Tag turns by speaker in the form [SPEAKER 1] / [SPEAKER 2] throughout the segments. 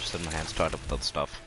[SPEAKER 1] just had my hands tied up with other stuff.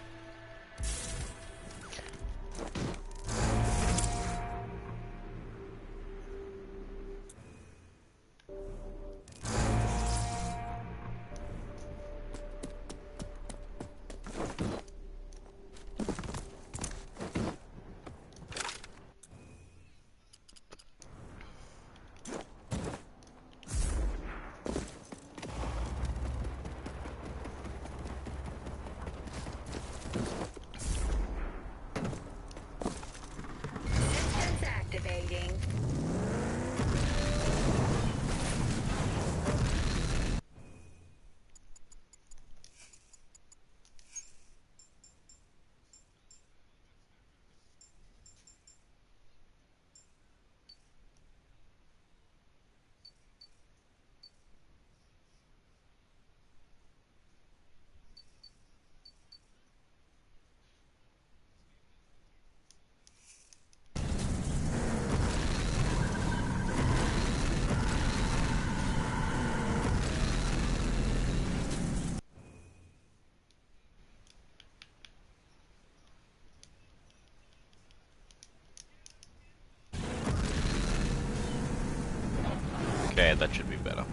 [SPEAKER 1] Okay, that should be better.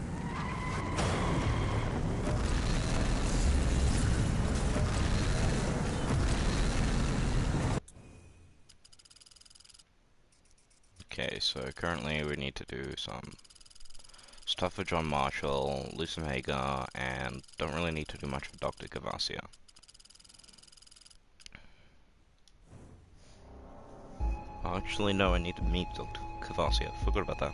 [SPEAKER 1] Okay, so currently we need to do some stuff for John Marshall, Lucian Hager, and don't really need to do much for Dr. Cavasia. Actually, no, I need to meet Dr. Cavasia. Forgot about that.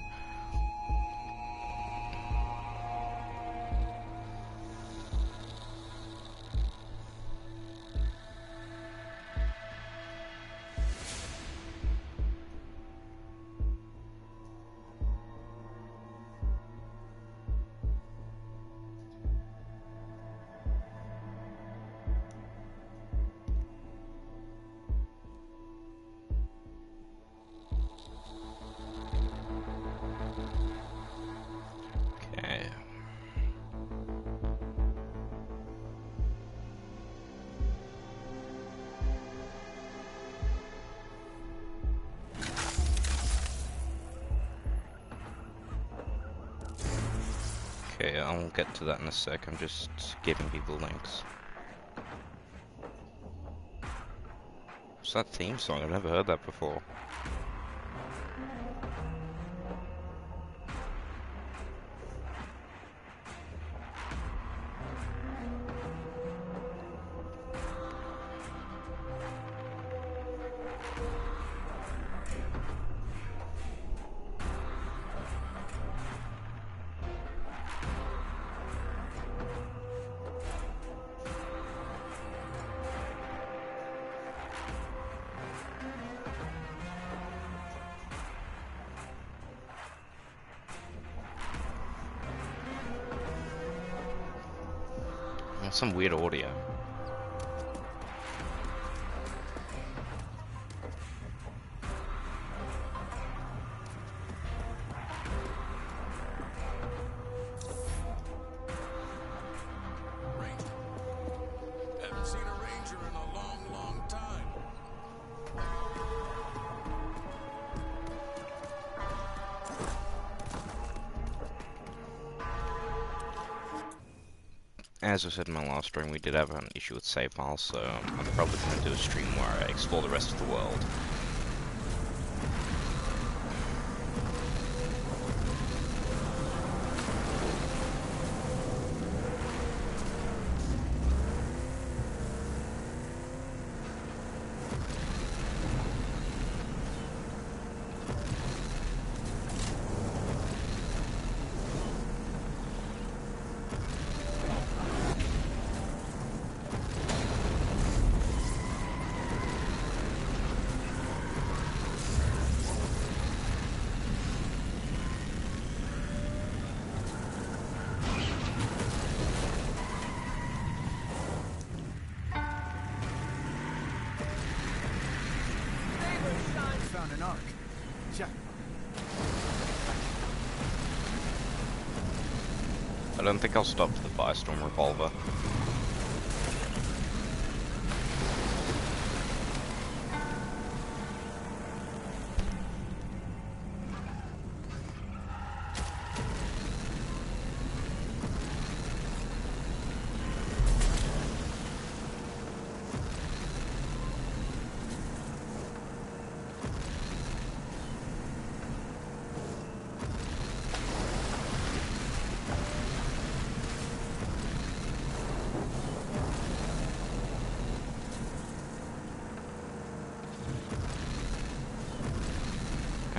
[SPEAKER 1] Okay, I'll get to that in a sec. I'm just giving people links. What's that theme song? I've never heard that before. Some weird audio.
[SPEAKER 2] Haven't seen a ranger in a long, long time.
[SPEAKER 1] As I said in my last stream, we did have an issue with save files, so I'm probably going to do a stream where I explore the rest of the world.
[SPEAKER 3] Found an arc. Check.
[SPEAKER 1] I don't think I'll stop for the Firestorm Revolver.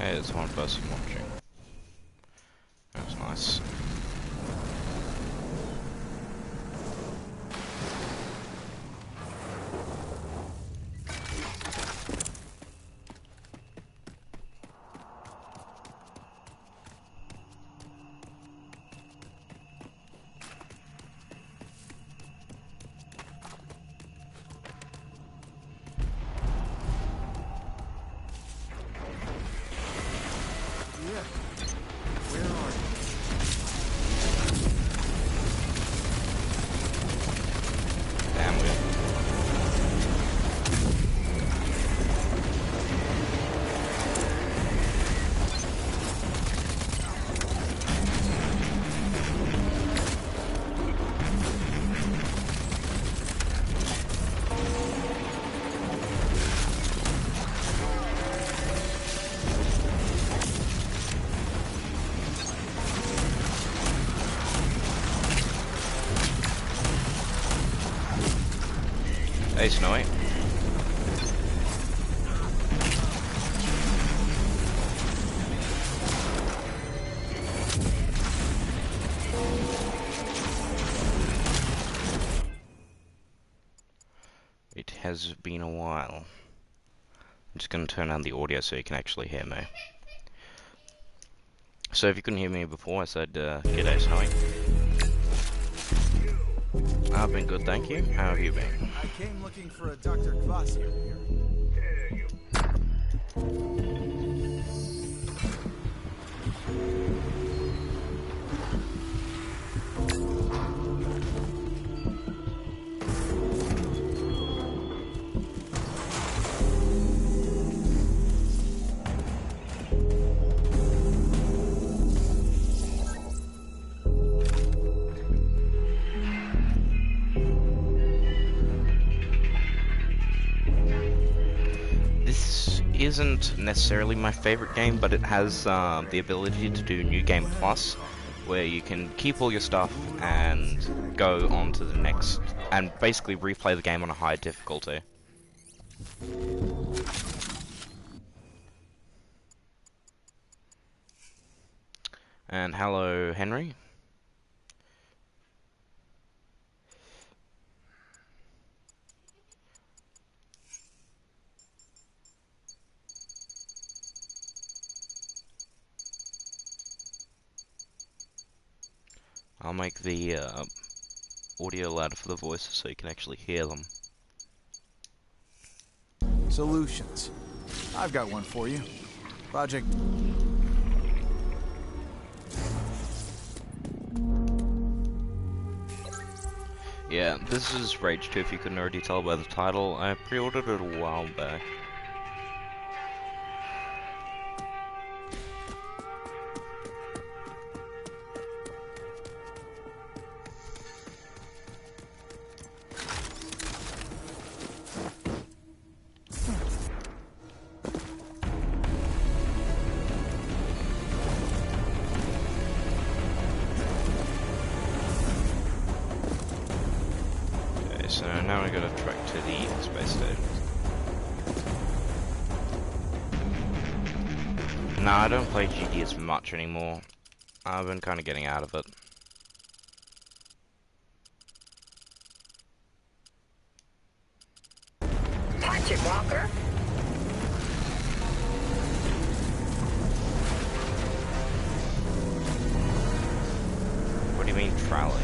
[SPEAKER 1] Okay, there's one person watching. That's nice. Damn good. Hey, Snowy. It has been a while. I'm just gonna turn on the audio so you can actually hear me. So if you couldn't hear me before, I said, g'day, Snowy. I've been good, thank you. How have you been?
[SPEAKER 3] I came looking for a Dr. Kvasir here.
[SPEAKER 1] Isn't necessarily my favorite game, but it has the ability to do New Game Plus, where you can keep all your stuff and go on to the next, and basically replay the game on a higher difficulty. And hello, Henry. I'll make the audio louder for the voices so you can actually hear them.
[SPEAKER 3] Solutions. I've got one for you. Project...
[SPEAKER 1] Yeah, this is Rage 2 if you couldn't already tell by the title. I pre-ordered it a while back. So now I gotta track to the space station. Nah, I don't play GD as much anymore. I've been kinda getting out of it.
[SPEAKER 4] Punch it, Walker.
[SPEAKER 1] What do you mean, trolley?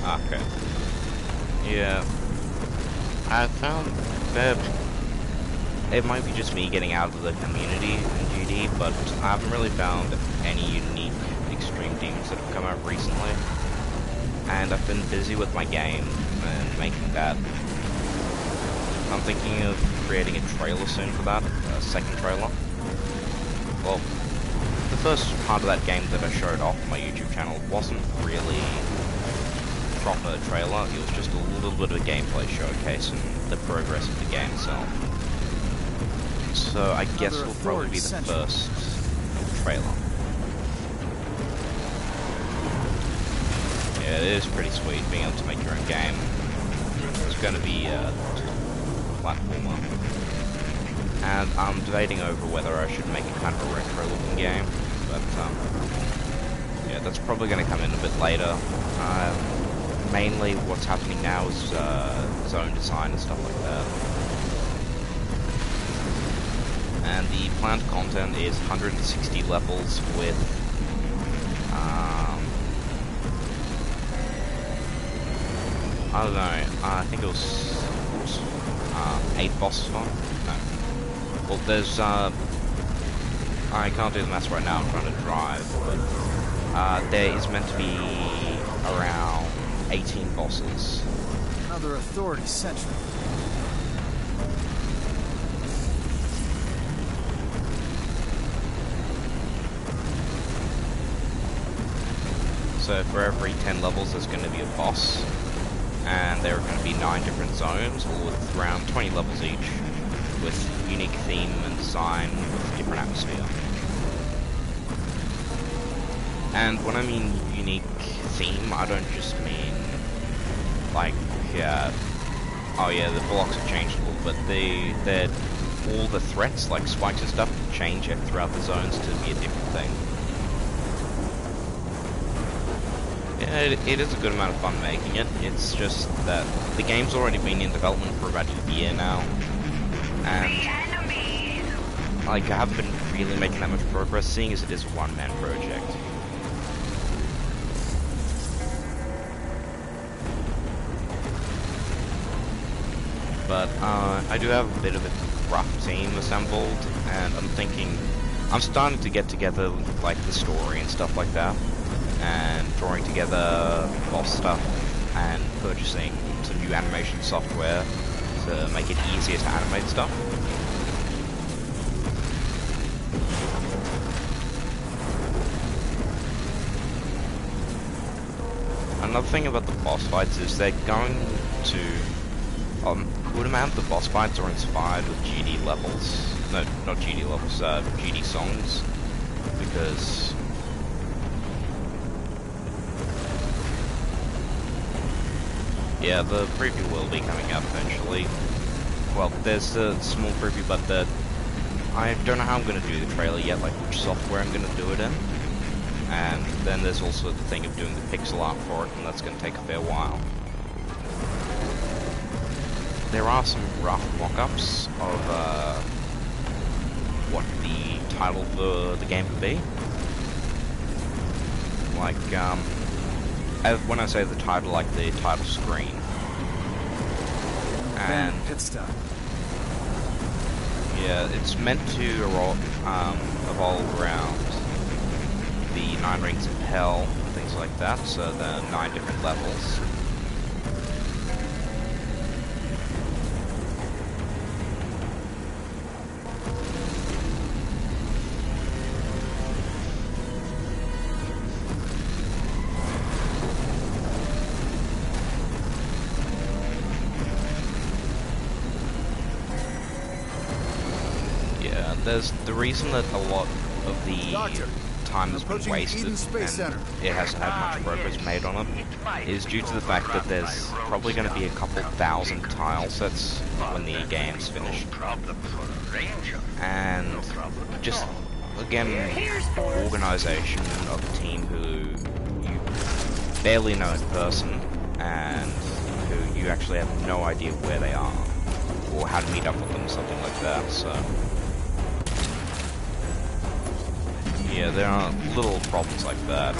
[SPEAKER 1] Okay. Yeah. I found that it might be just me getting out of the community in GD, but I haven't really found any unique extreme demons that have come out recently. And I've been busy with my game and making that. I'm thinking of creating a trailer soon for that, a second trailer. Well, the first part of that game that I showed off on my YouTube channel wasn't really proper trailer. It was just a little bit of a gameplay showcase and the progress of the game itself. So I guess it'll probably be the first trailer. Yeah, it is pretty sweet being able to make your own game. It's going to be a platformer. And I'm debating over whether I should make it kind of a retro-looking game, but yeah, that's probably going to come in a bit later. Mainly what's happening now is zone design and stuff like that. And the planned content is 160 levels with I don't know, I think it was 8 bosses on? No. Well, there's, I can't do the maths right now, I'm trying to drive, but there is meant to be around 18 bosses.
[SPEAKER 3] Another authority central.
[SPEAKER 1] So for every 10 levels there's going to be a boss, and there are going to be 9 different zones, all with around 20 levels each, with unique theme and design with different atmosphere. And when I mean unique theme, I don't just mean like, oh yeah, the blocks have changed a little, but all the threats, like spikes and stuff, change it throughout the zones to be a different thing. Yeah, it is a good amount of fun making it. It's just that the game's already been in development for about a year now, and like I haven't been really making that much progress, seeing as it is a one-man project. But I do have a bit of a rough team assembled, and I'm starting to get together like the story and stuff like that, and drawing together boss stuff, and purchasing some new animation software to make it easier to animate stuff. Another thing about the boss fights is they're going to a good amount of the boss fights are inspired with GD levels. No, not GD levels, GD songs. Because yeah, the preview will be coming up eventually. Well, there's a small preview, but I don't know how I'm going to do the trailer yet, like which software I'm going to do it in. And then there's also the thing of doing the pixel art for it, and that's going to take a fair while. There are some rough mock-ups of what the title for the game could be. Like, when I say the title, like the title screen. And
[SPEAKER 3] pit stop.
[SPEAKER 1] Yeah, it's meant to evolve around the 9 Rings of Hell, things like that, so there are 9 different levels. Yeah, there's the reason that a lot of the time has been wasted and it hasn't had much progress made on it is due to the fact that there's probably going to be a couple thousand tile sets when the game's finished. And just, again, organization of a team who you barely know in person and who you actually have no idea where they are or how to meet up with them, something like that, so yeah, there are little problems like that.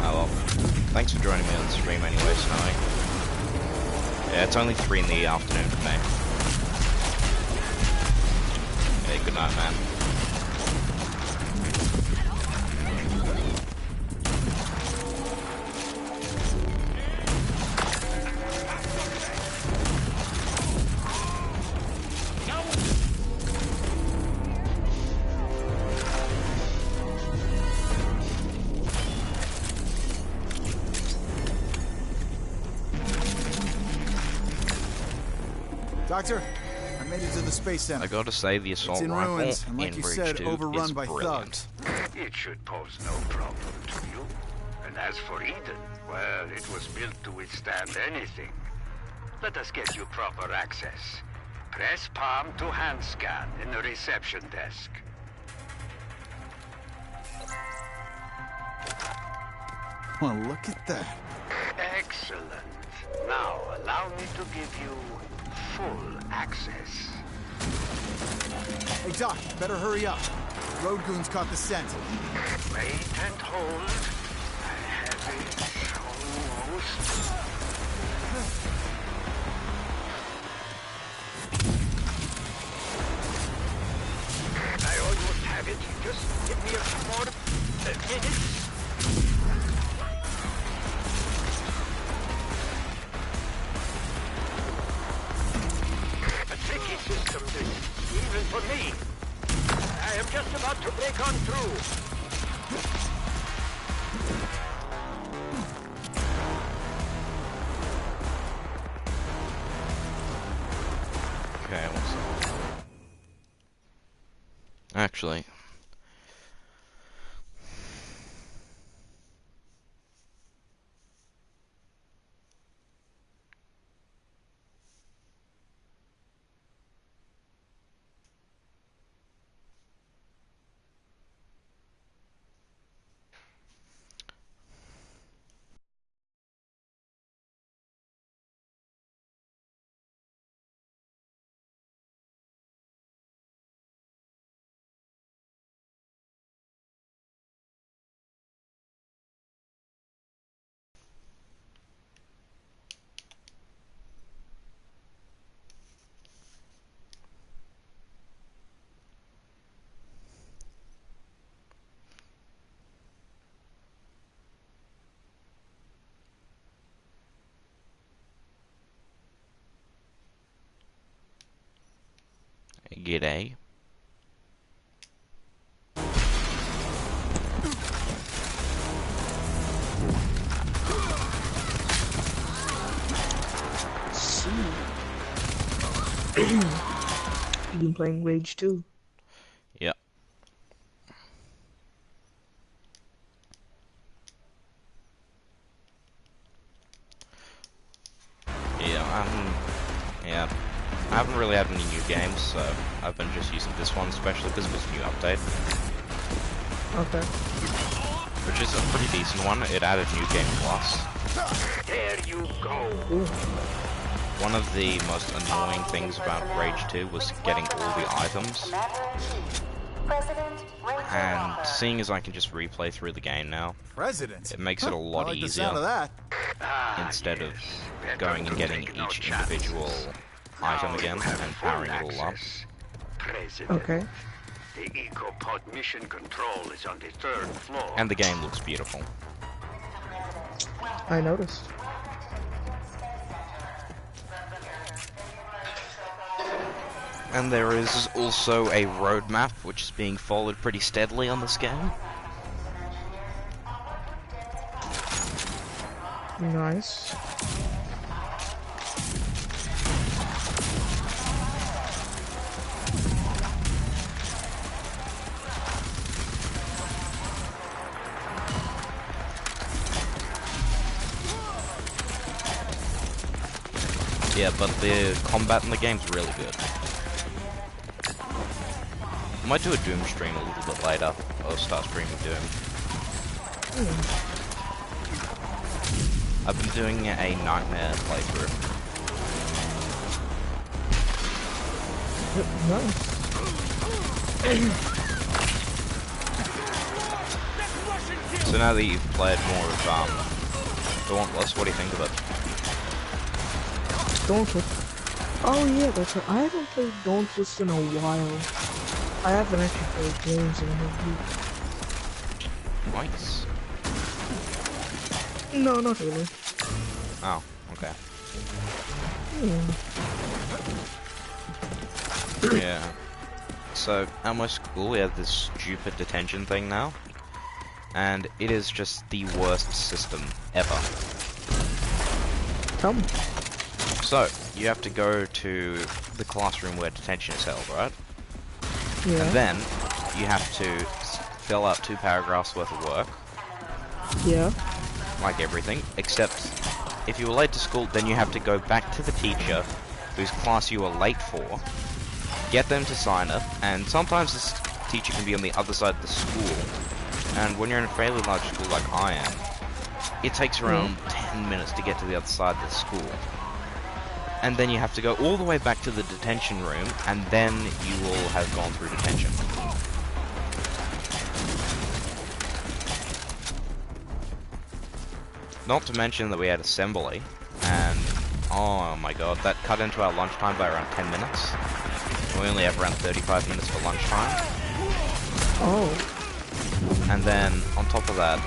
[SPEAKER 1] Oh well, thanks for joining me on the stream anyway, Snowy. Yeah, it's only 3 in the afternoon for me. Hey, good night, man.
[SPEAKER 3] Doctor, I made it to the Space Center.
[SPEAKER 1] I gotta say, the assault
[SPEAKER 3] It's in
[SPEAKER 1] rifle
[SPEAKER 3] ruins, and like
[SPEAKER 1] in
[SPEAKER 3] you
[SPEAKER 1] Breach
[SPEAKER 3] said,
[SPEAKER 1] 2
[SPEAKER 3] overrun
[SPEAKER 1] is
[SPEAKER 3] by
[SPEAKER 1] brilliant.
[SPEAKER 3] thugs.
[SPEAKER 5] It should pose no problem to you. And as for Eden, well, it was built to withstand anything. Let us get you proper access. Press palm to hand scan in the reception desk.
[SPEAKER 3] Well, look at that.
[SPEAKER 5] Excellent. Now, allow me to give you full access.
[SPEAKER 3] Hey, Doc, better hurry up. Road goons caught the scent.
[SPEAKER 5] Wait and hold. I have it almost. I almost have it. Just give me a few more minutes. A tricky system, this, even for me. I am just about to break on through.
[SPEAKER 1] Okay, what's up? Actually. G'day.
[SPEAKER 6] You've been playing Rage 2.
[SPEAKER 1] Yep. Yeah, I haven't really had any new games, so I've been just using this one, especially because it was a new update,
[SPEAKER 6] Okay.
[SPEAKER 1] which is a pretty decent one. It added New Game Plus.
[SPEAKER 5] There you go.
[SPEAKER 6] Ooh.
[SPEAKER 1] One of the most annoying things about Rage 2 was getting all the items, and seeing as I can just replay through the game now,
[SPEAKER 3] President?
[SPEAKER 1] it makes it a lot
[SPEAKER 3] I like the
[SPEAKER 1] easier.
[SPEAKER 3] sound of that.
[SPEAKER 1] Instead of
[SPEAKER 5] Better
[SPEAKER 1] going and
[SPEAKER 5] to
[SPEAKER 1] getting
[SPEAKER 5] take no
[SPEAKER 1] each
[SPEAKER 5] chances.
[SPEAKER 1] individual item
[SPEAKER 5] Now
[SPEAKER 1] again
[SPEAKER 5] you have
[SPEAKER 1] and
[SPEAKER 5] full
[SPEAKER 1] powering it all up.
[SPEAKER 5] access. President,
[SPEAKER 6] Okay.
[SPEAKER 5] the EcoPod mission control is on the 3rd floor.
[SPEAKER 1] And the game looks beautiful.
[SPEAKER 6] I noticed.
[SPEAKER 1] And there is also a roadmap which is being followed pretty steadily on this game.
[SPEAKER 6] Nice.
[SPEAKER 1] Yeah, but the combat in the game's really good. I might do a Doom stream a little bit later, or start streaming Doom. I've been doing a Nightmare playthrough.
[SPEAKER 6] Nice.
[SPEAKER 1] So now that you've played more of Dauntless, what do you think of it?
[SPEAKER 6] Dauntless. Oh yeah, that's right. I haven't played Dauntless in a while. I haven't actually played games in a week.
[SPEAKER 1] Nice.
[SPEAKER 6] No, not really.
[SPEAKER 1] Oh, okay. Yeah. So, at my school we have this stupid detention thing now. And it is just the worst system ever.
[SPEAKER 6] Tell me.
[SPEAKER 1] So, you have to go to the classroom where detention is held, right?
[SPEAKER 6] Yeah.
[SPEAKER 1] And then you have to fill out 2 paragraphs worth of work,
[SPEAKER 6] Yeah.
[SPEAKER 1] like everything, except if you were late to school, then you have to go back to the teacher whose class you were late for, get them to sign it, and sometimes this teacher can be on the other side of the school, and when you're in a fairly large school like I am, it takes around 10 minutes to get to the other side of the school. And then you have to go all the way back to the detention room, and then you will have gone through detention. Not to mention that we had assembly, and oh my god, that cut into our lunchtime by around 10 minutes. We only have around 35 minutes for lunchtime.
[SPEAKER 6] Oh.
[SPEAKER 1] And then, on top of that,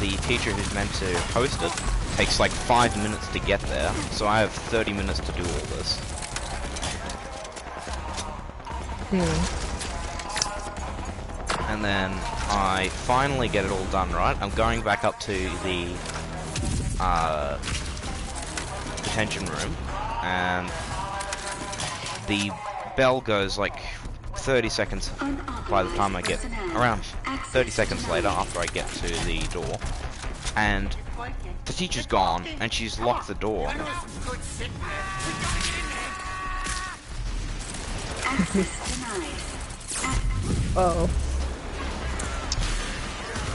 [SPEAKER 1] the teacher who's meant to host it takes like 5 minutes to get there, so I have 30 minutes to do all this. And then I finally get it all done right. I'm going back up to the detention room, and the bell goes like 30 seconds by the time I get around 30 seconds later after I get to the door, and the teacher's gone and she's locked the door.
[SPEAKER 6] Oh.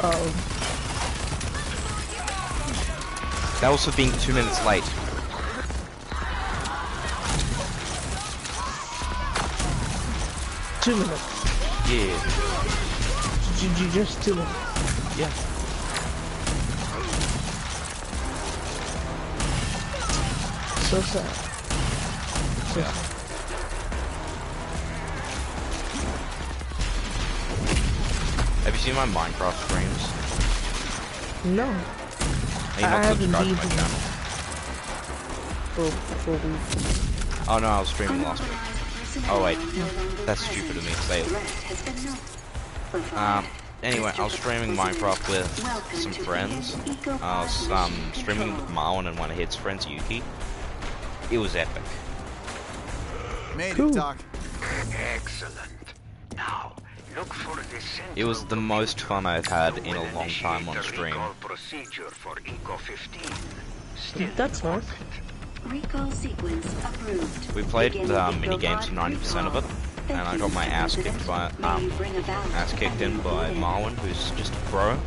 [SPEAKER 6] Oh.
[SPEAKER 1] That was for being 2 minutes late.
[SPEAKER 6] Two minutes.
[SPEAKER 1] Yeah.
[SPEAKER 6] Just 2 minutes.
[SPEAKER 1] Yeah.
[SPEAKER 6] So sad. So
[SPEAKER 1] Yeah.
[SPEAKER 6] sad.
[SPEAKER 1] Have you seen my Minecraft streams?
[SPEAKER 6] No.
[SPEAKER 1] Are you not
[SPEAKER 6] I haven't
[SPEAKER 1] subscribed to my
[SPEAKER 6] even-
[SPEAKER 1] channel?
[SPEAKER 6] For weeks.
[SPEAKER 1] Oh no, I was streaming last week. Oh wait, that's stupid of me to say. Anyway, I was streaming Minecraft with some friends. I was streaming with Marwan and one of his friends, Yuki. It was epic.
[SPEAKER 3] Made
[SPEAKER 6] Cool.
[SPEAKER 3] it, Doc.
[SPEAKER 5] Excellent. Now, look for the
[SPEAKER 1] It was the most fun I've had in a long time on stream.
[SPEAKER 5] Procedure for Eco 15. Still
[SPEAKER 6] That's nice.
[SPEAKER 7] Recall sequence approved.
[SPEAKER 1] We played
[SPEAKER 7] Begin
[SPEAKER 1] mini games for 90% of it, and I got my ass kicked by in by Marwan, who's just a pro.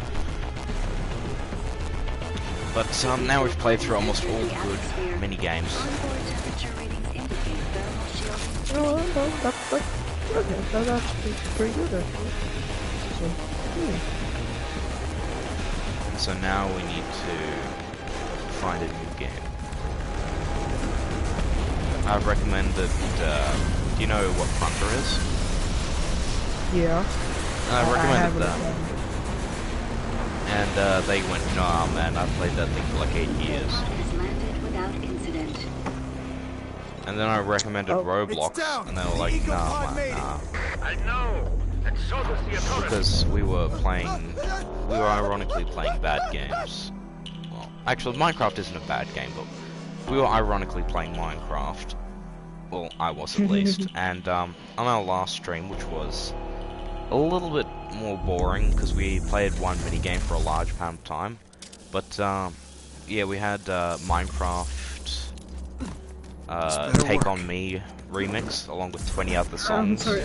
[SPEAKER 1] But now we've played through almost all the good mini games.
[SPEAKER 7] Onboard temperature readings indicate thermal shielding.
[SPEAKER 6] No, that's okay. That's pretty good actually. So,
[SPEAKER 1] So now we need to find a new game. I've recommended, do you know what Crunker is?
[SPEAKER 6] yeah.
[SPEAKER 1] I recommended
[SPEAKER 6] haven't
[SPEAKER 1] them. And they went, nah man, I've played that thing for like 8 years.
[SPEAKER 7] Has landed without incident.
[SPEAKER 1] And then I recommended
[SPEAKER 6] Oh,
[SPEAKER 1] Roblox,
[SPEAKER 3] it's down.
[SPEAKER 1] and they were
[SPEAKER 3] The
[SPEAKER 1] like,
[SPEAKER 3] Eco
[SPEAKER 1] nah
[SPEAKER 3] Pod
[SPEAKER 1] man,
[SPEAKER 3] made it."
[SPEAKER 1] nah.
[SPEAKER 5] I know. And so does the authority.
[SPEAKER 1] Because we were ironically playing bad games. Well, actually, Minecraft isn't a bad game, but we were ironically playing Minecraft. Well, I was at least. And on our last stream, which was a little bit more boring because we played one mini game for a large amount of time. But yeah, we had Minecraft Take
[SPEAKER 3] work.
[SPEAKER 1] On Me remix along with 20 other
[SPEAKER 6] I'm
[SPEAKER 1] songs.
[SPEAKER 6] sorry.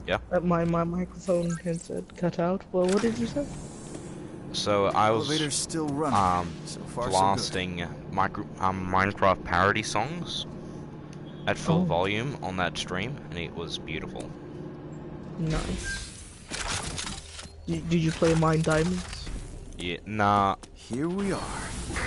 [SPEAKER 1] Yeah?
[SPEAKER 6] My microphone headset cut out. Well, what did you say?
[SPEAKER 1] So I was
[SPEAKER 3] Elevator's still running. So far, so good.
[SPEAKER 1] blasting Minecraft parody songs at full
[SPEAKER 6] Oh.
[SPEAKER 1] volume on that stream, and it was beautiful.
[SPEAKER 6] Nice. Did you play Mine Diamonds?
[SPEAKER 1] Yeah, nah,
[SPEAKER 3] Here we are.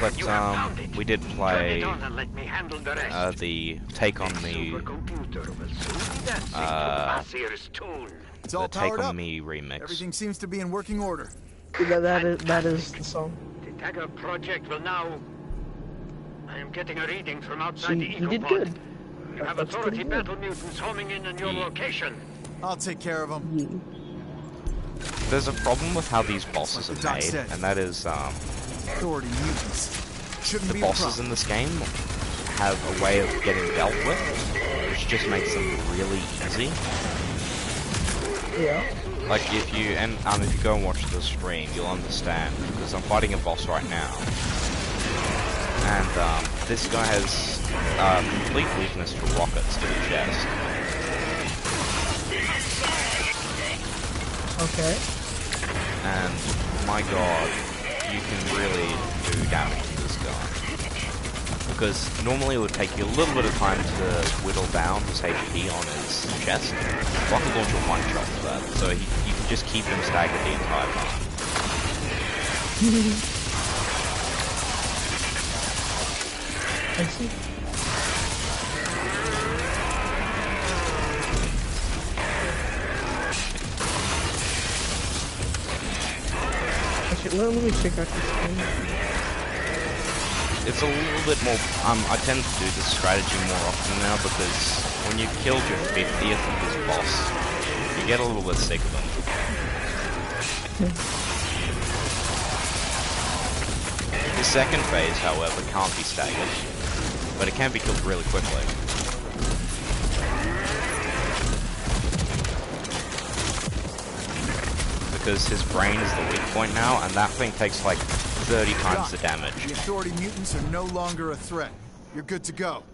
[SPEAKER 1] but
[SPEAKER 5] You have found it.
[SPEAKER 1] we did
[SPEAKER 5] Turn
[SPEAKER 1] play
[SPEAKER 5] it on and let me handle the rest.
[SPEAKER 1] the Take On Me,
[SPEAKER 5] Supercomputer will soon be dancing to Basir's tune.
[SPEAKER 3] It's
[SPEAKER 1] the
[SPEAKER 3] all
[SPEAKER 1] Take
[SPEAKER 3] powered
[SPEAKER 1] On
[SPEAKER 3] up.
[SPEAKER 1] Me remix.
[SPEAKER 3] Everything seems to be in working order.
[SPEAKER 6] That is the song.
[SPEAKER 5] The Dagger project will now. I am getting a reading from
[SPEAKER 6] So
[SPEAKER 5] outside the
[SPEAKER 6] you did
[SPEAKER 5] Ecopod.
[SPEAKER 6] good.
[SPEAKER 5] You have
[SPEAKER 6] That's
[SPEAKER 5] authority
[SPEAKER 6] pretty good.
[SPEAKER 5] battle mutants homing in on your
[SPEAKER 1] Yeah.
[SPEAKER 5] location.
[SPEAKER 3] I'll take care of them.
[SPEAKER 6] Yeah.
[SPEAKER 1] There's a problem with how these bosses
[SPEAKER 3] Like
[SPEAKER 1] are
[SPEAKER 3] the doc
[SPEAKER 1] made,
[SPEAKER 3] said.
[SPEAKER 1] and that is
[SPEAKER 3] Authority mutants. Shouldn't
[SPEAKER 1] the
[SPEAKER 3] be a
[SPEAKER 1] bosses
[SPEAKER 3] problem.
[SPEAKER 1] in this game have a way of getting dealt with, which just makes them really easy.
[SPEAKER 6] Yeah.
[SPEAKER 1] Like if you go and watch the stream, you'll understand, because I'm fighting a boss right now, and this guy has complete weakness to rockets to the chest.
[SPEAKER 6] Okay.
[SPEAKER 1] And my god, you can really do damage to this guy. Because normally it would take you a little bit of time to whittle down his HP on his chest. Rocket launcher one-shots that, so you can just keep him staggered the entire time.
[SPEAKER 6] I see. Actually, let me check out this thing.
[SPEAKER 1] It's a little bit more, I tend to do this strategy more often now, because when you've killed your 50th of this boss, you get a little bit sick of them. The second phase, however, can't be staggered, but it can be killed really quickly. Because his brain is the weak point now, and that thing takes like 30 times the damage.
[SPEAKER 3] The Authority mutants are no longer a threat. You're good to go.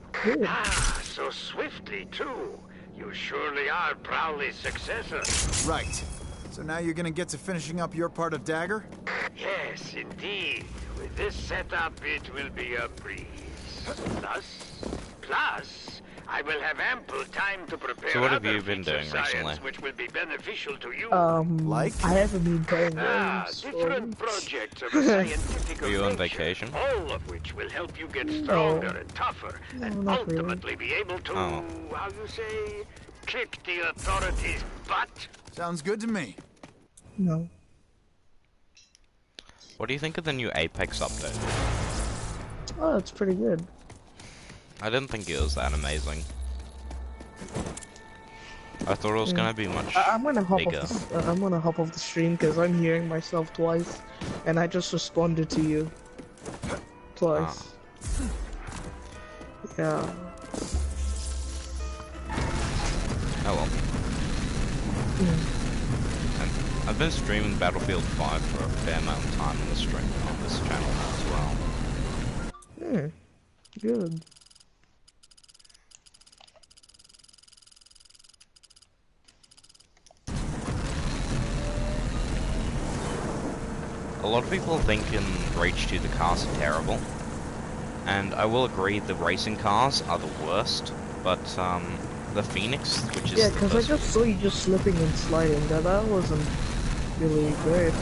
[SPEAKER 5] Ah, so swiftly, too. You surely are Prowley's successor.
[SPEAKER 3] Right. So now you're gonna get to finishing up your part of Dagger?
[SPEAKER 5] Yes, indeed. With this setup, it will be a breeze. Plus, I will have ample time to prepare.
[SPEAKER 1] So what have
[SPEAKER 5] other
[SPEAKER 1] you been
[SPEAKER 5] feats of
[SPEAKER 1] doing recently?
[SPEAKER 5] science which will be beneficial to you.
[SPEAKER 3] Like?
[SPEAKER 6] I haven't been playing games.
[SPEAKER 5] Different projects of a scientific
[SPEAKER 1] Are you on
[SPEAKER 5] nature,
[SPEAKER 1] vacation?
[SPEAKER 5] all of which will help you get stronger and tougher, and
[SPEAKER 6] not really.
[SPEAKER 5] ultimately be able to, how you say, kick the authorities' butt.
[SPEAKER 3] Sounds good to me.
[SPEAKER 6] No.
[SPEAKER 1] What do you think of the new Apex update?
[SPEAKER 6] Oh, it's pretty good.
[SPEAKER 1] I didn't think it was that amazing. I thought it was gonna be much
[SPEAKER 6] I'm gonna hop
[SPEAKER 1] bigger.
[SPEAKER 6] off. I'm gonna hop off the stream because I'm hearing myself twice, and I just responded to you twice. Yeah.
[SPEAKER 1] Oh well. And I've been streaming Battlefield 5 for a fair amount of time on the stream on this channel as well.
[SPEAKER 6] Good.
[SPEAKER 1] A lot of people think in Rage 2 the cars are terrible, and I will agree the racing cars are the worst, but the Phoenix, which is
[SPEAKER 6] Yeah,
[SPEAKER 1] the
[SPEAKER 6] because I
[SPEAKER 1] first
[SPEAKER 6] just saw you just slipping and sliding. That wasn't really great.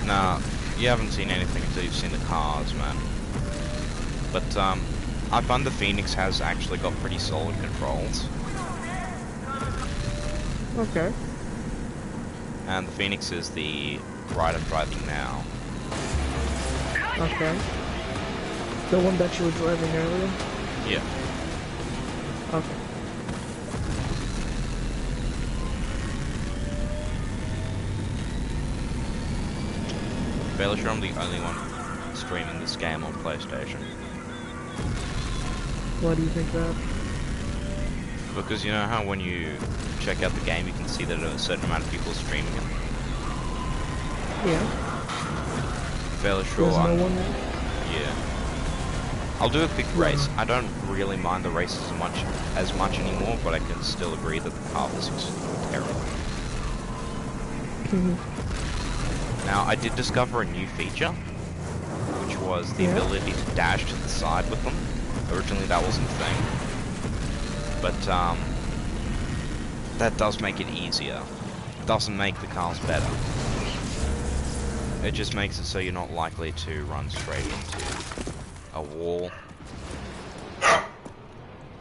[SPEAKER 1] Nah, you haven't seen anything until you've seen the cars, man. But I find the Phoenix has actually got pretty solid controls.
[SPEAKER 6] Okay.
[SPEAKER 1] And the Phoenix is the ride I'm driving now.
[SPEAKER 6] Okay. The one that you were driving earlier?
[SPEAKER 1] Yeah.
[SPEAKER 6] Okay.
[SPEAKER 1] Fairly sure I'm the only one streaming this game on PlayStation.
[SPEAKER 6] Why do you think that?
[SPEAKER 1] Because you know how when you check out the game you can see that a certain amount of people are streaming it?
[SPEAKER 6] Yeah.
[SPEAKER 1] Fairly sure
[SPEAKER 6] There's no
[SPEAKER 1] I'm...
[SPEAKER 6] one there?
[SPEAKER 1] Yeah. I'll do a quick race. I don't really mind the races as much anymore, but I can still agree that the car physics are terrible. Now, I did discover a new feature, which was the ability to dash to the side with them. Originally that wasn't a thing. But, that does make it easier. It doesn't make the cars better. It just makes it so you're not likely to run straight into a wall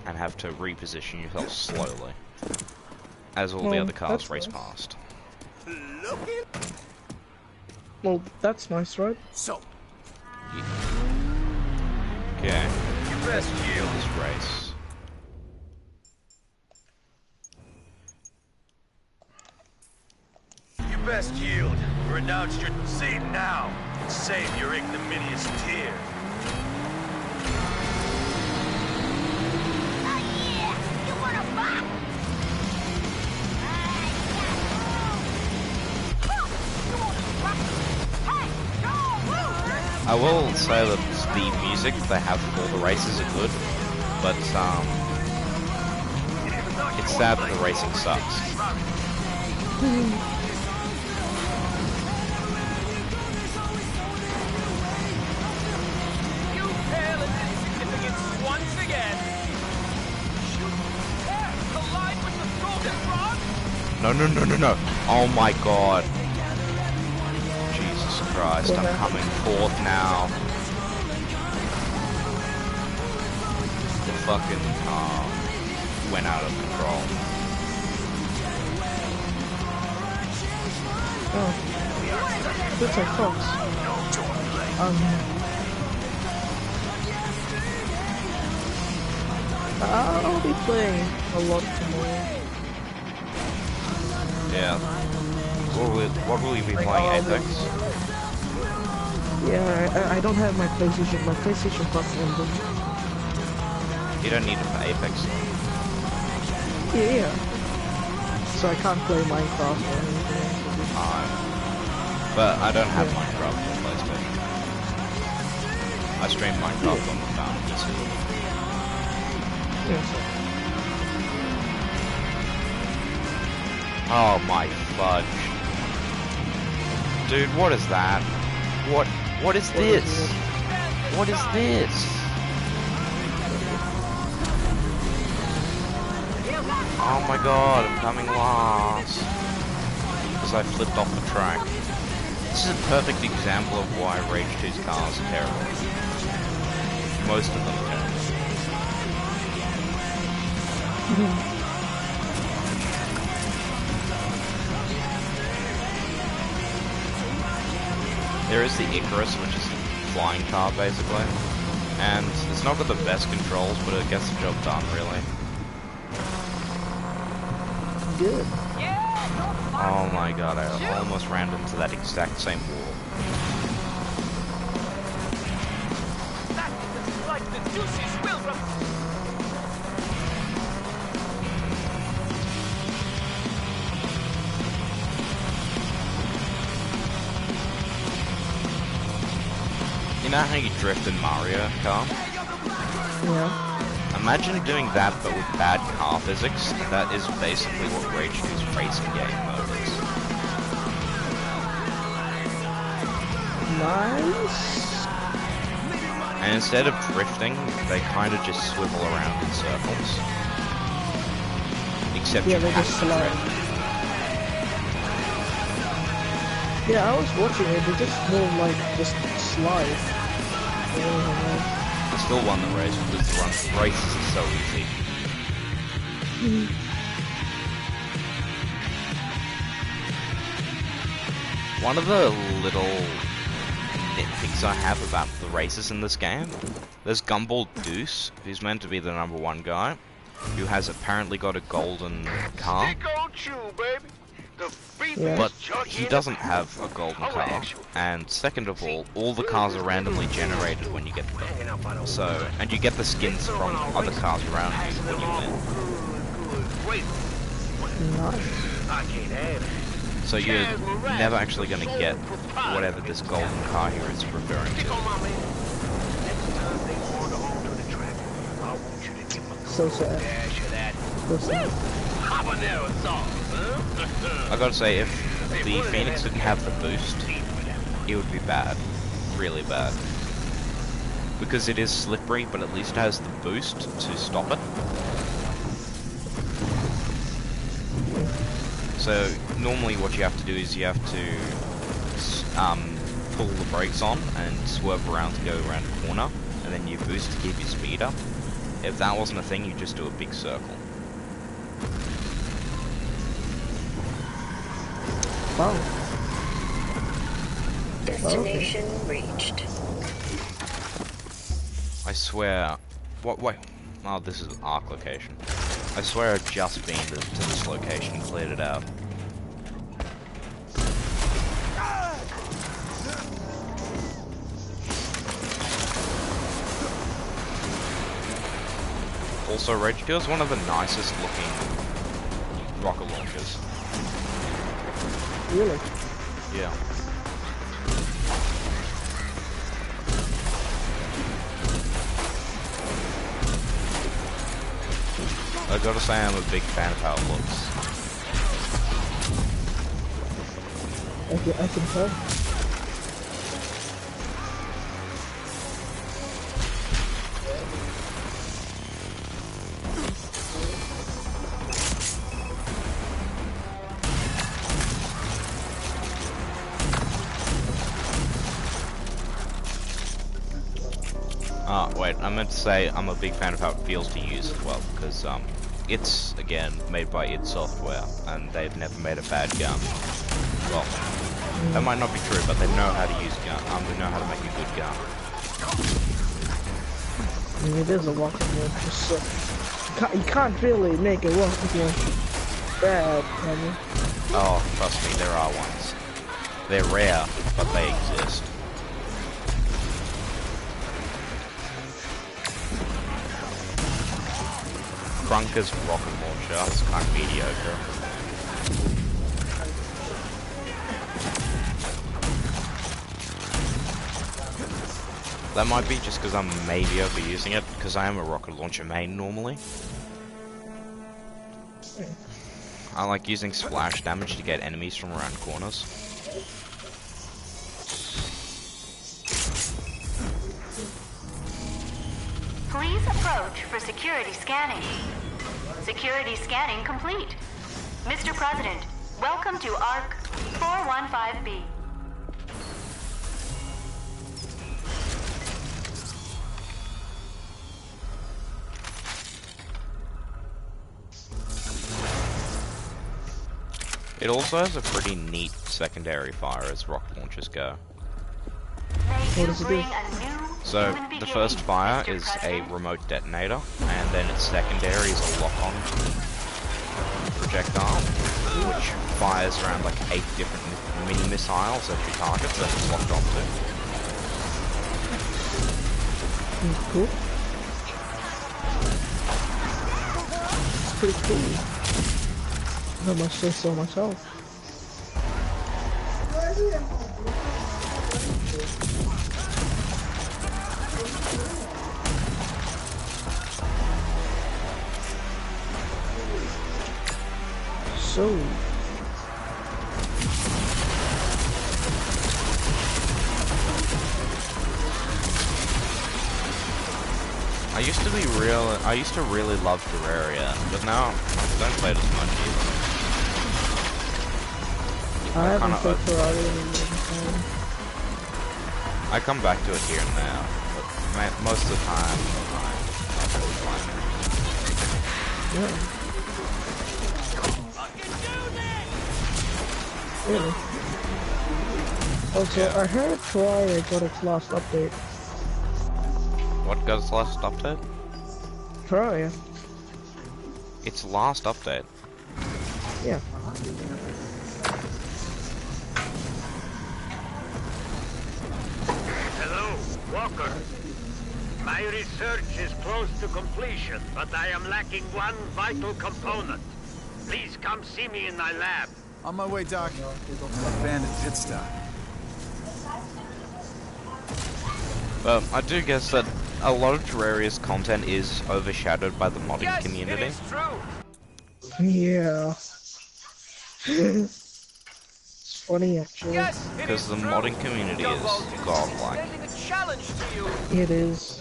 [SPEAKER 1] and have to reposition yourself slowly, as all the other cars race past.
[SPEAKER 6] Well, that's nice, right?
[SPEAKER 3] So,
[SPEAKER 1] Okay. You best yield this race.
[SPEAKER 8] You best yield, or announce your seat now, and save your ignominious tears.
[SPEAKER 1] I will say that the music they have for the races are good, but it's sad that the racing sucks.
[SPEAKER 8] You pale and insignificant once again. Shoot, collide with the golden rod.
[SPEAKER 1] No. Oh my god. Jesus Christ, I'm coming forth now. The fucking car went out of control.
[SPEAKER 6] Oh. Looks like Fox. I'll be playing a lot tomorrow.
[SPEAKER 1] Yeah. What will you be playing, Apex?
[SPEAKER 6] Yeah, I don't have my PlayStation. My PlayStation Plus ended.
[SPEAKER 1] You don't need an Apex.
[SPEAKER 6] Yeah. So I can't play Minecraft or anything.
[SPEAKER 1] But I don't have Minecraft on PlayStation. I stream Minecraft on the phone.
[SPEAKER 6] Yes.
[SPEAKER 1] Oh my fudge. Dude, what is that? What is this? What is this? Oh my god, I'm coming last. Because I flipped off the track. This is a perfect example of why Rage 2's cars are terrible. Most of them are terrible. There is the Icarus, which is a flying car basically, and it's not got the best controls, but it gets the job done really.
[SPEAKER 6] Good.
[SPEAKER 1] Oh my god, I almost ran into that exact same wall.
[SPEAKER 8] That's like the juicy swill from...
[SPEAKER 1] You know how you drift in Mario Kart?
[SPEAKER 6] Yeah.
[SPEAKER 1] Imagine doing that but with bad car physics. That is basically what Rage 2's racing game mode is.
[SPEAKER 6] Nice.
[SPEAKER 1] And instead of drifting, they kind of just swivel around in circles. Except
[SPEAKER 6] Yeah,
[SPEAKER 1] you
[SPEAKER 6] they
[SPEAKER 1] have
[SPEAKER 6] just
[SPEAKER 1] to
[SPEAKER 6] slide.
[SPEAKER 1] drift.
[SPEAKER 6] Yeah, I was watching it. They just more like just slide.
[SPEAKER 1] I still won the race because the races are so easy. One of the little nitpicks I have about the races in this game, there's Gumball Goose, who's meant to be the #1 guy, who has apparently got a golden car,
[SPEAKER 8] Stick on chew, baby. The
[SPEAKER 6] Yeah.
[SPEAKER 1] but he doesn't have a golden car. And second of all the cars are randomly generated when you get them. So, and you get the skins from other cars around you when you win.
[SPEAKER 6] Nice.
[SPEAKER 8] I can't have it.
[SPEAKER 1] So you're never actually going to get whatever this golden car here is referring
[SPEAKER 8] Stick
[SPEAKER 1] to.
[SPEAKER 8] on my man. Next time they wander onto the track, I want you to give them a
[SPEAKER 6] So sad.
[SPEAKER 8] dash of that
[SPEAKER 6] So sad.
[SPEAKER 8] habanero sauce, huh?
[SPEAKER 1] I gotta say, if the Phoenix didn't have the boost, it would be bad. Really bad. Because it is slippery, but at least it has the boost to stop it. So, normally what you have to do is you have to pull the brakes on and swerve around to go around a corner, and then you boost to keep your speed up. If that wasn't a thing, you just do a big circle.
[SPEAKER 6] Wow.
[SPEAKER 4] Destination reached.
[SPEAKER 1] I swear... Wait. Oh, this is Ark location. I swear I've just been to this location and cleared it out. Also, Rage 2 is one of the nicest looking rocket launchers.
[SPEAKER 6] Really?
[SPEAKER 1] Yeah. I gotta say I'm a big fan of how it looks.
[SPEAKER 6] I can tell.
[SPEAKER 1] Oh, wait, I meant to say I'm a big fan of how it feels to use as well, because, it's, again, made by id Software, and they've never made a bad gun. Well, that might not be true, but they know how to use gun. They know how to make a good gun.
[SPEAKER 6] I mean, it is a rocket launcher, so you can't really make a rocket launcher bad, can you?
[SPEAKER 1] Oh, trust me, there are ones. They're rare, but they exist. Krunker's rocket launcher is kind of mediocre. That might be just because I'm maybe overusing it, because I am a rocket launcher main normally. I like using splash damage to get enemies from around corners.
[SPEAKER 7] Please approach for security scanning. Security scanning complete. Mr. President, welcome to ARC 415B.
[SPEAKER 1] It also has a pretty neat secondary fire as rocket launchers go.
[SPEAKER 7] May you
[SPEAKER 6] does it
[SPEAKER 7] bring
[SPEAKER 6] do?
[SPEAKER 7] a new
[SPEAKER 1] So,
[SPEAKER 7] human
[SPEAKER 1] the first
[SPEAKER 7] beginning,
[SPEAKER 1] fire
[SPEAKER 7] Mr.
[SPEAKER 1] is a
[SPEAKER 7] President.
[SPEAKER 1] remote detonator, and then its secondary is a lock-on projectile, which fires around like 8 different mini-missiles at your targets that it's locked onto.
[SPEAKER 6] Cool. It's pretty cool. Not much say so myself. So
[SPEAKER 1] I used to really love Terraria, but now I don't play it as much either.
[SPEAKER 6] I haven't
[SPEAKER 1] kinda
[SPEAKER 6] played
[SPEAKER 1] up.
[SPEAKER 6] Ferrari in a long time.
[SPEAKER 1] I come back to it here and there, but most of the time, I'm not really playing it.
[SPEAKER 6] Yeah. Really? Also, I heard Ferrari got its last update.
[SPEAKER 1] What got its last update?
[SPEAKER 6] Ferrari,
[SPEAKER 1] Its last update?
[SPEAKER 6] yeah.
[SPEAKER 5] Hello, Walker. My research is close to completion, but I am lacking one vital component. Please come see me in my lab.
[SPEAKER 3] On my way, Doc. Abandoned pit stop.
[SPEAKER 1] Well, I do guess that a lot of Terraria's content is overshadowed by the modding
[SPEAKER 8] Yes,
[SPEAKER 1] community.
[SPEAKER 8] it is true.
[SPEAKER 6] Yeah. It's funny actually.
[SPEAKER 8] Yes, it
[SPEAKER 1] Because
[SPEAKER 8] is
[SPEAKER 1] the
[SPEAKER 8] true.
[SPEAKER 1] modding community
[SPEAKER 8] Young
[SPEAKER 1] is
[SPEAKER 8] Walton
[SPEAKER 1] godlike.
[SPEAKER 8] extending a challenge to you.
[SPEAKER 6] It is.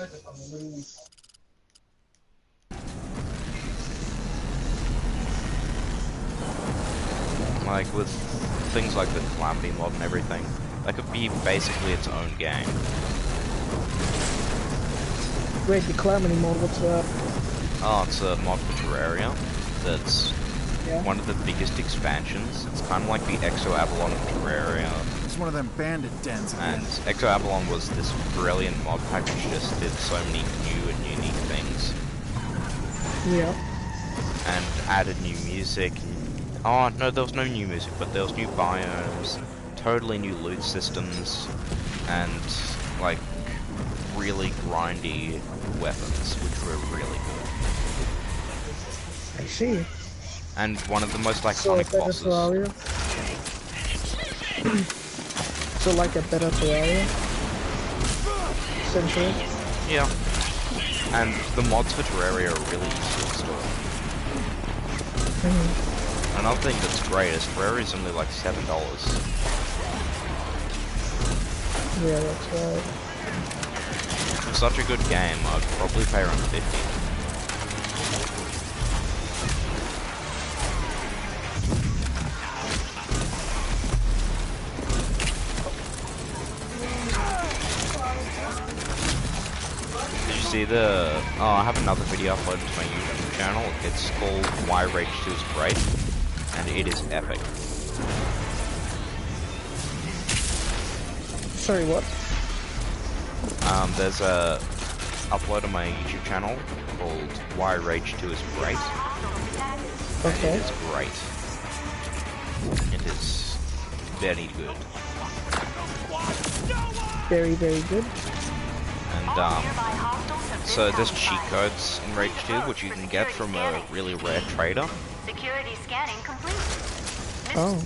[SPEAKER 1] Like, with things like the Calamity mod and everything, that could be basically its own game.
[SPEAKER 6] Wait, the Calamity mode, what's that?
[SPEAKER 1] Oh, it's a mod for Terraria that's
[SPEAKER 6] Yeah.
[SPEAKER 1] one of the biggest expansions. It's kind of like the Exo Avalon of Terraria.
[SPEAKER 3] It's one of them bandit dens
[SPEAKER 1] And
[SPEAKER 3] again.
[SPEAKER 1] Exo Avalon was this brilliant mod pack which just did so many new and unique things.
[SPEAKER 6] Yeah.
[SPEAKER 1] And added new music. Oh, no, there was no new music, but there was new biomes, totally new loot systems, and, like, really grindy weapons, which were really good.
[SPEAKER 6] I see.
[SPEAKER 1] And one of the most
[SPEAKER 6] So a
[SPEAKER 1] iconic
[SPEAKER 6] better
[SPEAKER 1] bosses.
[SPEAKER 6] Terraria? So like a better Terraria? Essentially.
[SPEAKER 1] Yeah. And the mods for Terraria are really easy to install. Another thing that's great is Rare is only like $7.
[SPEAKER 6] Yeah, that's right.
[SPEAKER 1] For such a good game, I'd probably pay around 50. Did you see the... Oh, I have another video uploaded to my YouTube channel. It's called Why Rage 2 is Great, and it is epic.
[SPEAKER 6] Sorry, what?
[SPEAKER 1] There's a upload on my YouTube channel called Why Rage 2 is Great.
[SPEAKER 6] Okay.
[SPEAKER 1] It is great. It is very good.
[SPEAKER 6] Very, very good.
[SPEAKER 1] And so there's cheat codes in Rage 2 which you can get from a really rare trader.
[SPEAKER 7] Security scanning complete.
[SPEAKER 6] Oh.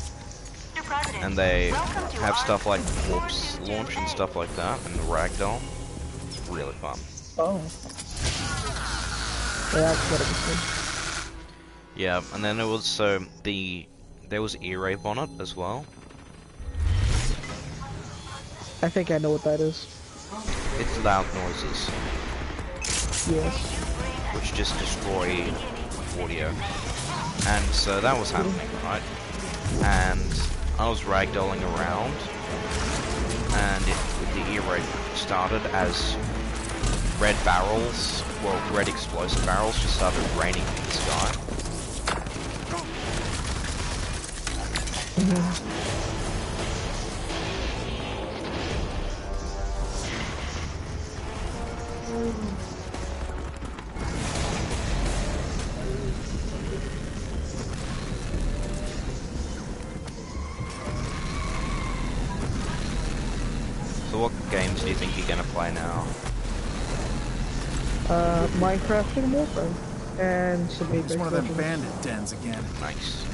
[SPEAKER 7] Mr. President,
[SPEAKER 1] And they
[SPEAKER 7] welcome to
[SPEAKER 1] have
[SPEAKER 7] our
[SPEAKER 1] stuff like Warps launch and stuff like that, and the Ragdoll. It's really fun.
[SPEAKER 6] Oh. Yeah, that's what it was.
[SPEAKER 1] Yeah, and then there was there was E-Rave on it as well.
[SPEAKER 6] I think I know what that is.
[SPEAKER 1] It's loud noises,
[SPEAKER 6] Yes.
[SPEAKER 1] which just destroy audio. And so that was happening, right? And I was ragdolling around, and the E-Rave started as red barrels, well, red explosive barrels just started raining from the sky. So what games do you think you're gonna play now?
[SPEAKER 6] Minecraft and Warframe. And some Apex
[SPEAKER 3] It's one of them
[SPEAKER 6] Legends.
[SPEAKER 3] bandit dens again.
[SPEAKER 1] Nice.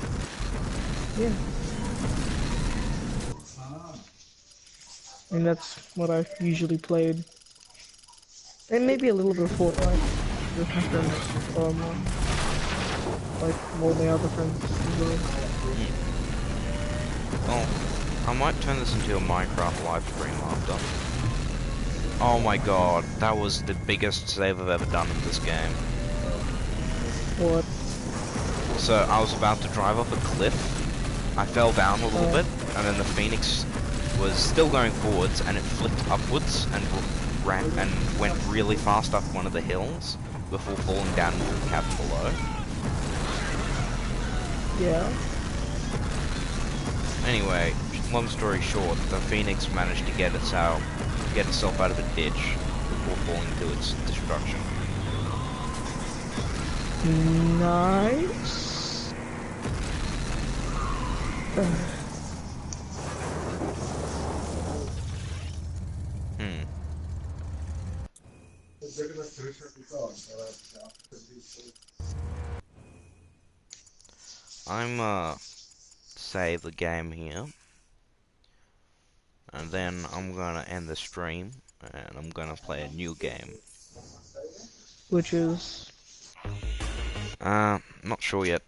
[SPEAKER 6] Yeah. And that's what I've usually played. And maybe a little bit of Fortnite. With my friends. Like all my other friends as well.
[SPEAKER 1] Well, I might turn this into a Minecraft live stream after. Oh my god, that was the biggest save I've ever done in this game.
[SPEAKER 6] What?
[SPEAKER 1] So I was about to drive off a cliff. I fell down a little bit, and then the Phoenix was still going forwards, and it flipped upwards and ran and went really fast up one of the hills before falling down into the cavern below.
[SPEAKER 6] Yeah.
[SPEAKER 1] Anyway, long story short, the Phoenix managed to get itself out of a ditch before falling to its destruction.
[SPEAKER 6] Nice.
[SPEAKER 1] I'm save the game here, and then I'm gonna end the stream, and I'm gonna play a new game.
[SPEAKER 6] Which is...
[SPEAKER 1] Not sure yet.